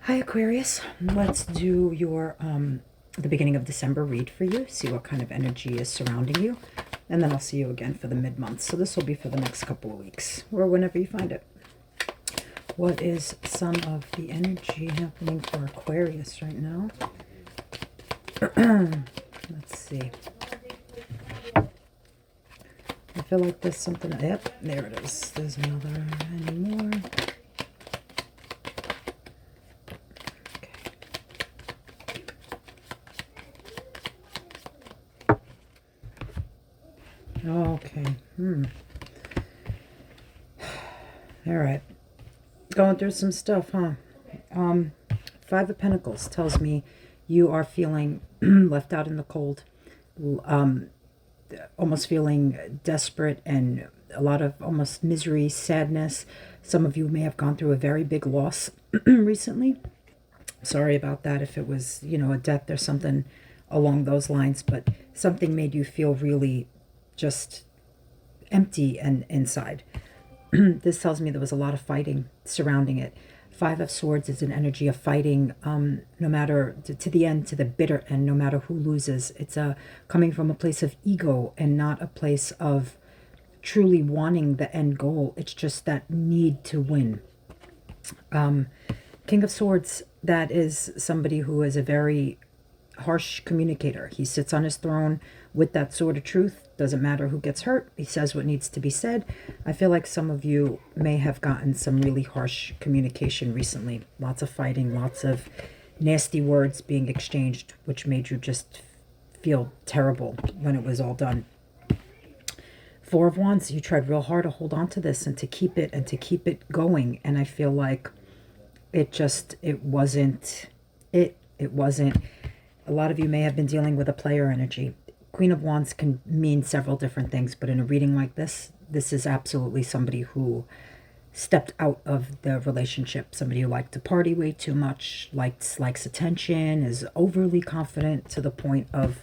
Hi Aquarius, let's do your the beginning of December read for you, see what kind of energy is surrounding you, and then I'll see you again for the mid-month. So this will be for the next couple of weeks or whenever you find it. What is some of the energy happening for Aquarius right now? Let's see. I feel like there's something. Yep, there it is. There's another. Any more? Okay. All right. Going through some stuff, huh? Five of Pentacles tells me you are feeling left out in the cold, almost feeling desperate and a lot of almost misery, sadness. Some of you may have gone through a very big loss recently. Sorry about that if it was, a death or something along those lines, but something made you feel really just empty and inside. This tells me there was a lot of fighting surrounding it. Five of Swords is an energy of fighting, no matter to the end, to the bitter end, no matter who loses. It's coming from a place of ego and not a place of truly wanting the end goal. It's just that need to win. King of Swords, that is somebody who is a very harsh communicator. He sits on his throne with that sword of truth. Doesn't matter who gets hurt. He says what needs to be said. I feel like some of you may have gotten some really harsh communication recently. Lots of fighting, lots of nasty words being exchanged, which made you just feel terrible when it was all done. Four of Wands, you tried real hard to hold on to this and to keep it going. And I feel like it wasn't. A lot of you may have been dealing with a player energy. Queen of Wands can mean several different things, but in a reading like this is absolutely somebody who stepped out of the relationship. Somebody who liked to party way too much, likes attention, is overly confident to the point of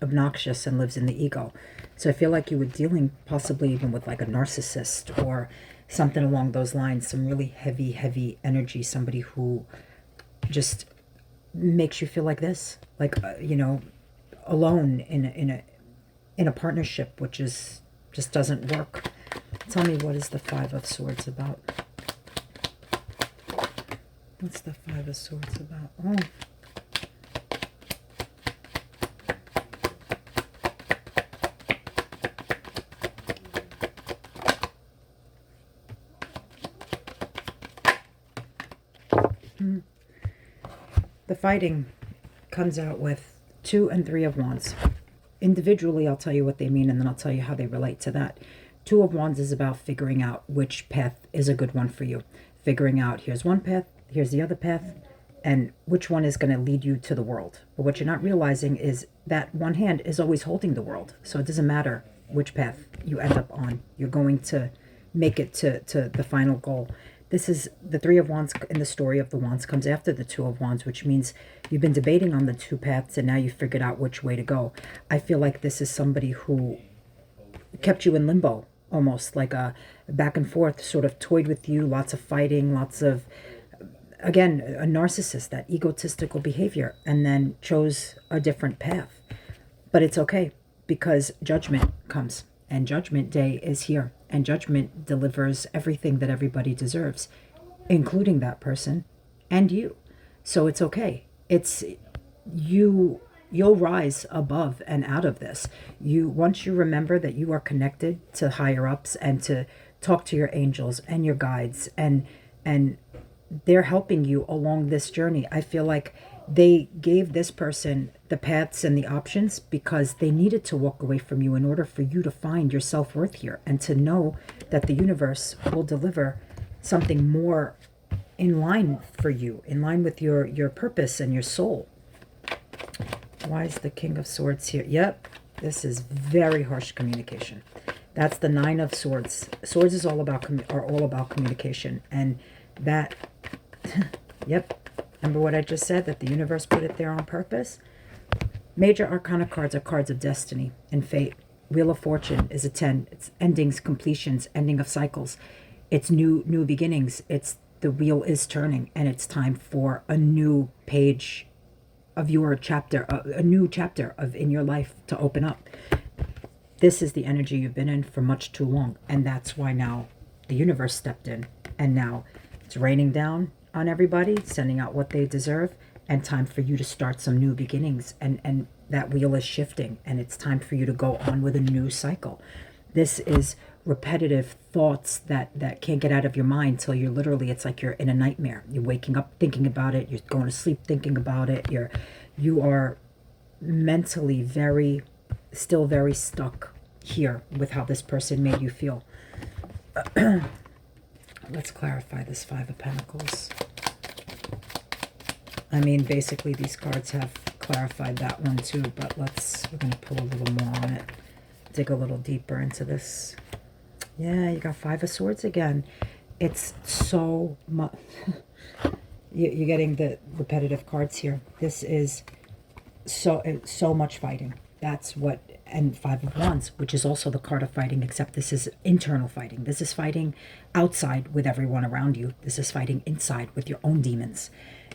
obnoxious and lives in the ego. So I feel like you were dealing possibly even with like a narcissist or something along those lines, some really heavy energy, somebody who just makes you feel like this, like alone in a partnership, which is just doesn't work. Tell me, what is the Five of Swords about? What's the Five of Swords about? Oh. The fighting comes out with Two and Three of Wands. Individually, I'll tell you what they mean, and then I'll tell you how they relate to that. Two of Wands is about figuring out which path is a good one for you. Figuring out, here's one path, here's the other path, and which one is going to lead you to the world. But what you're not realizing is that one hand is always holding the world. So it doesn't matter which path you end up on. You're going to make it to the final goal. This is the Three of Wands in the story of the Wands comes after the Two of Wands, which means you've been debating on the two paths and now you figured out which way to go. I feel like this is somebody who kept you in limbo, almost like a back and forth, sort of toyed with you, lots of fighting, lots of, again, a narcissist, that egotistical behavior, and then chose a different path. But it's okay, because judgment comes. And Judgment Day is here. And Judgment delivers everything that everybody deserves, including that person and you. So it's okay. It's you'll rise above and out of this. Once you remember that you are connected to higher ups and to talk to your angels and your guides, and they're helping you along this journey. I feel like they gave this person the paths and the options because they needed to walk away from you in order for you to find your self-worth here and to know that the universe will deliver something more in line for you, in line with your purpose and your soul. Why is the King of Swords here? Yep, this is very harsh communication. That's the Nine of Swords. Swords is all about communication, and that yep. Remember what I just said, that the universe put it there on purpose? Major Arcana cards are cards of destiny and fate. Wheel of Fortune is a 10. It's endings, completions, ending of cycles. It's new beginnings. It's the wheel is turning, and it's time for a new page of your chapter, a new chapter of in your life to open up. This is the energy you've been in for much too long, and that's why now the universe stepped in, and now it's raining down on everybody, sending out what they deserve, and time for you to start some new beginnings, and that wheel is shifting, and it's time for you to go on with a new cycle. This is repetitive thoughts that can't get out of your mind till you're literally, it's like you're in a nightmare. You're waking up thinking about it, you're going to sleep thinking about it, you are mentally still very stuck here with how this person made you feel. Let's clarify this Five of Pentacles. I mean, basically these cards have clarified that one too, but we're going to pull a little more on it. Dig a little deeper into this. Yeah, you got Five of Swords again. It's so much. You're getting the repetitive cards here. This is so much fighting. That's what, and Five of Wands, which is also the card of fighting, except this is internal fighting. This is fighting outside with everyone around you. This is fighting inside with your own demons.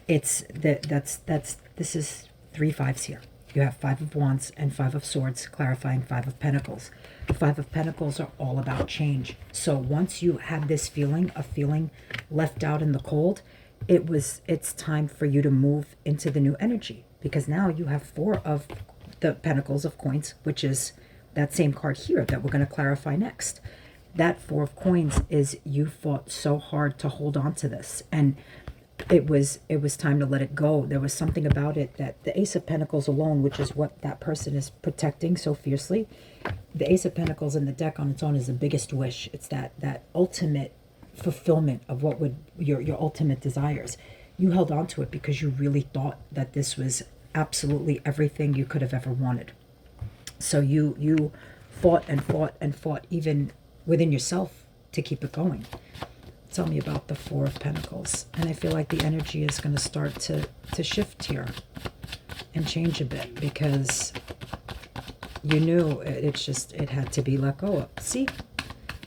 This is 3 fives here. You have Five of Wands and Five of Swords, clarifying Five of Pentacles. The Five of Pentacles are all about change. So once you had this feeling of feeling left out in the cold, it's time for you to move into the new energy, because now you have Four of the Pentacles of Coins, which is that same card here that we're going to clarify next. That Four of Coins is you fought so hard to hold on to this, and it was time to let it go. There was something about it that the Ace of Pentacles alone, which is what that person is protecting so fiercely, the Ace of Pentacles in the deck on its own is the biggest wish. It's that ultimate fulfillment of what would your ultimate desires. You held on to it because you really thought that this was absolutely everything you could have ever wanted. So you fought and fought and fought even within yourself to keep it going. Tell me about the Four of Pentacles. And I feel like the energy is going to start to shift here and change a bit, because you knew it had to be let go of. See,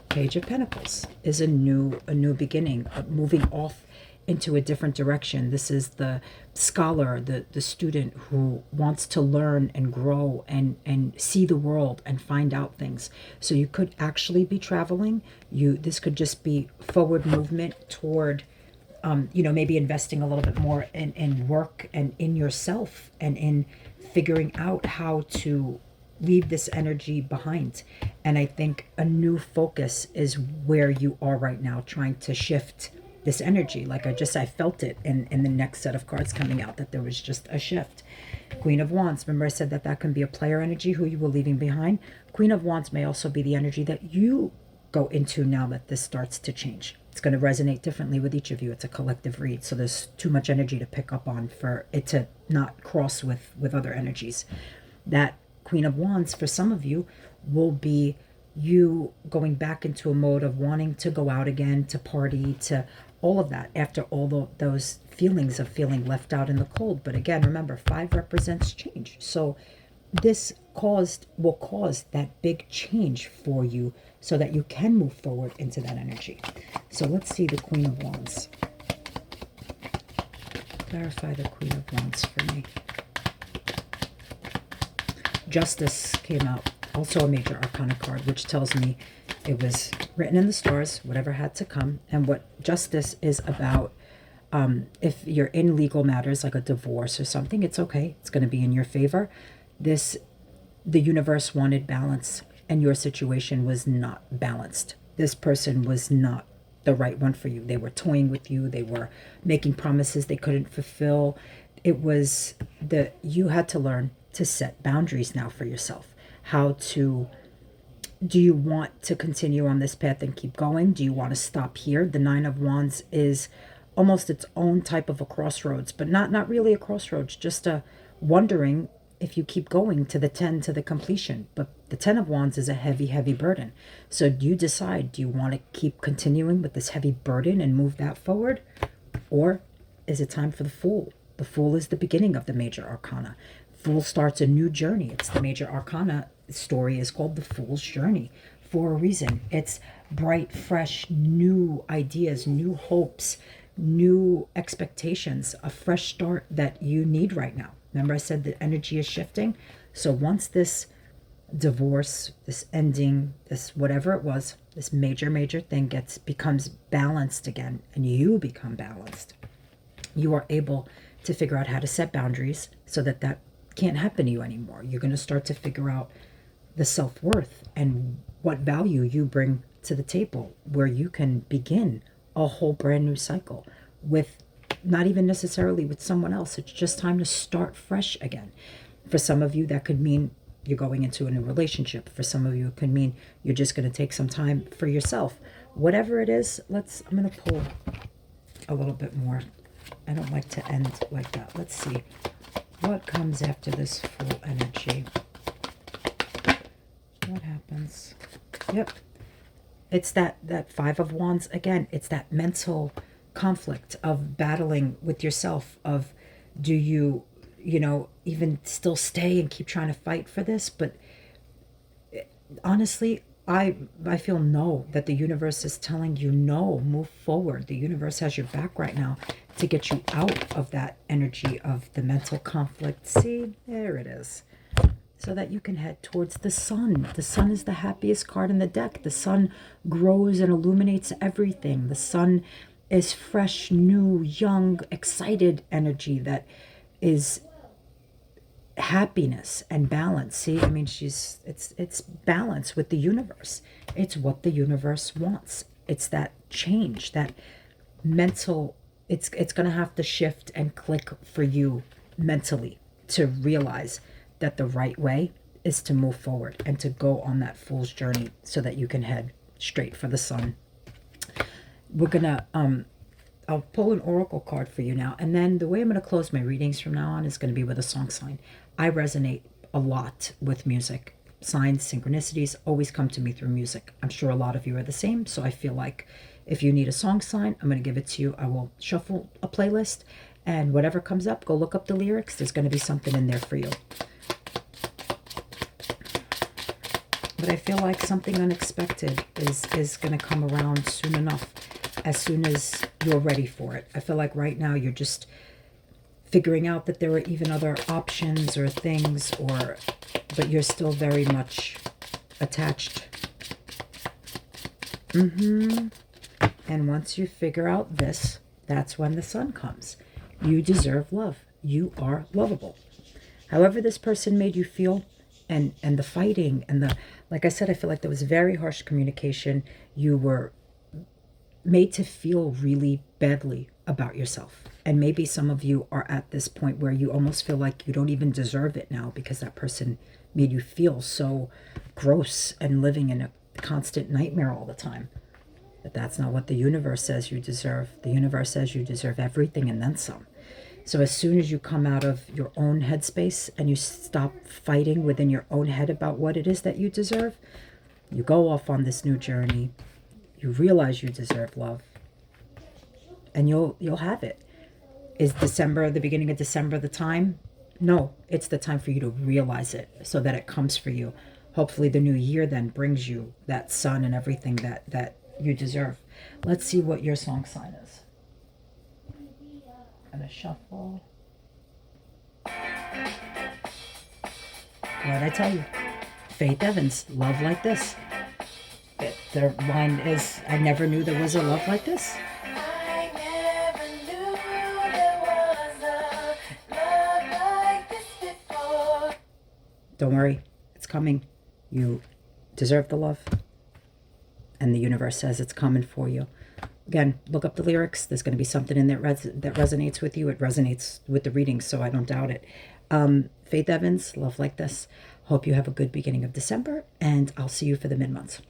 Page of Pentacles is a new beginning, moving off into a different direction. This is the scholar, the student who wants to learn and grow and see the world and find out things. So you could actually be traveling. This could just be forward movement toward, maybe investing a little bit more in work and in yourself and in figuring out how to leave this energy behind. And I think a new focus is where you are right now, trying to shift this energy. Like I felt it in the next set of cards coming out, that there was just a shift. Queen of Wands, remember I said that can be a player energy who you were leaving behind. Queen of Wands may also be the energy that you go into now that this starts to change. It's going to resonate differently with each of you. It's a collective read, so there's too much energy to pick up on for it to not cross with other energies. That Queen of Wands for some of you will be you going back into a mode of wanting to go out again, to party, to all of that, after all those feelings of feeling left out in the cold. But again, remember, 5 represents change. So this will cause that big change for you so that you can move forward into that energy. So let's see the Queen of Wands. Clarify the Queen of Wands for me. Justice came out, also a major arcana card, which tells me it was written in the stars, whatever had to come. And what justice is about, if you're in legal matters like a divorce or something, it's okay. It's going to be in your favor. The universe wanted balance, and your situation was not balanced. This person was not the right one for you. They were toying with you. They were making promises they couldn't fulfill. You had to learn to set boundaries now for yourself. Do you want to continue on this path and keep going? Do you want to stop here? The Nine of Wands is almost its own type of a crossroads, but not really a crossroads, just a wondering if you keep going to the 10, to the completion. But the 10 of Wands is a heavy, heavy burden. So do you decide, do you want to keep continuing with this heavy burden and move that forward? Or is it time for the Fool? The Fool is the beginning of the major arcana. Fool starts a new journey. It's the major arcana story is called the Fool's Journey for a reason. It's bright, fresh, new ideas, new hopes, new expectations, a fresh start that you need right now. Remember I said the energy is shifting? So once this divorce, this ending, this whatever it was, this major thing becomes balanced again, and you become balanced, you are able to figure out how to set boundaries so that that can't happen to you anymore. You're going to start to figure out the self-worth and what value you bring to the table, where you can begin a whole brand new cycle with not even necessarily with someone else. It's just time to start fresh again. For some of you, that could mean you're going into a new relationship. For some of you, it could mean you're just going to take some time for yourself. Whatever it is, I'm going to pull a little bit more. I don't like to end like that. Let's see what comes after this full energy. What happens? Yep. It's that Five of Wands again. It's that mental conflict of battling with yourself, of do you even still stay and keep trying to fight for this? But honestly, I feel no, that the universe is telling you no, move forward. The universe has your back right now to get you out of that energy of the mental conflict. See, there it is. So that you can head towards the sun. The sun is the happiest card in the deck. The sun grows and illuminates everything. The sun is fresh, new, young, excited energy that is happiness and balance. See, I mean, it's balance with the universe. It's what the universe wants. It's that change, that mental, it's going to have to shift and click for you mentally to realize that the right way is to move forward and to go on that fool's journey so that you can head straight for the sun. We're going to I'll pull an oracle card for you now, and then the way I'm going to close my readings from now on is going to be with a song sign. I resonate a lot with music. Signs, synchronicities always come to me through music. I'm sure a lot of you are the same, so I feel like if you need a song sign, I'm going to give it to you. I will shuffle a playlist, and whatever comes up, go look up the lyrics. There's going to be something in there for you. But I feel like something unexpected is going to come around soon enough, as soon as you're ready for it. I feel like right now you're just figuring out that there are even other options or things, but you're still very much attached. And once you figure out this, that's when the sun comes. You deserve love. You are lovable. However this person made you feel, and the fighting and like I said, I feel like there was very harsh communication. You were made to feel really badly about yourself. And maybe some of you are at this point where you almost feel like you don't even deserve it now because that person made you feel so gross and living in a constant nightmare all the time. But that's not what the universe says you deserve. The universe says you deserve everything and then some. So as soon as you come out of your own headspace and you stop fighting within your own head about what it is that you deserve, you go off on this new journey. You realize you deserve love, and you'll have it. Is December, the beginning of December, the time? No, it's the time for you to realize it so that it comes for you. Hopefully the new year then brings you that sun and everything that you deserve. Let's see what your song sign is. I'm gonna shuffle. What did I tell you? Faith Evans, Love Like This. Their line is, I never knew there was a love like this. I never knew there was a love like this before. Don't worry, it's coming. You deserve the love. And the universe says it's coming for you. Again, look up the lyrics. There's going to be something in there that resonates with you. It resonates with the reading, so I don't doubt it. Faith Evans, Love Like This. Hope you have a good beginning of December, and I'll see you for the mid-months.